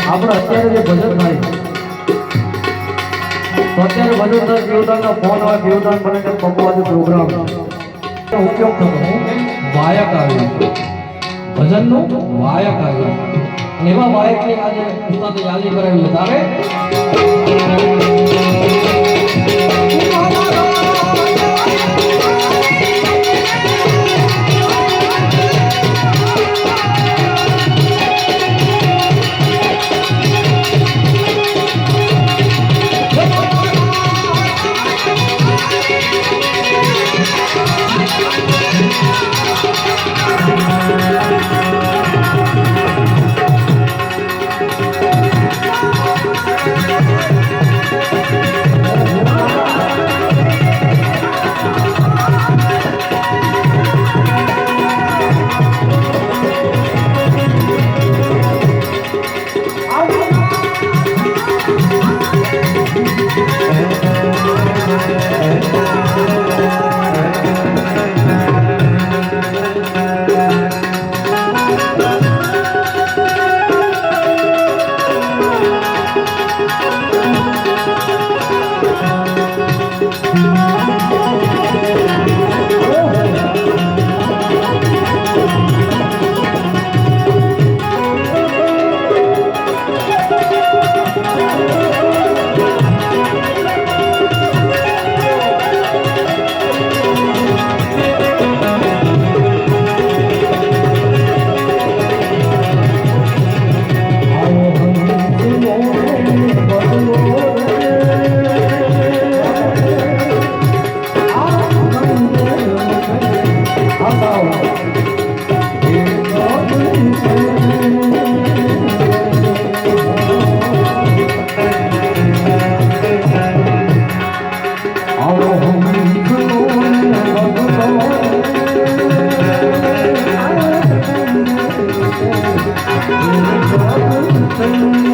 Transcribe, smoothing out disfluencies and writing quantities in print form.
આપણે અત્યારે જે ભજન થાય તો અત્યારે ભજન થાય દેવદાનનો ફોન હોય દેવદાન બને કે પપ્પાનો પ્રોગ્રામ ઉપયોગ થતો વાયક આવ્યું ભજનનું વાયક આવ્યું અને એવા વાયકની આજે ઉસ્તાદે યાદી કરાવી તારે Thank you.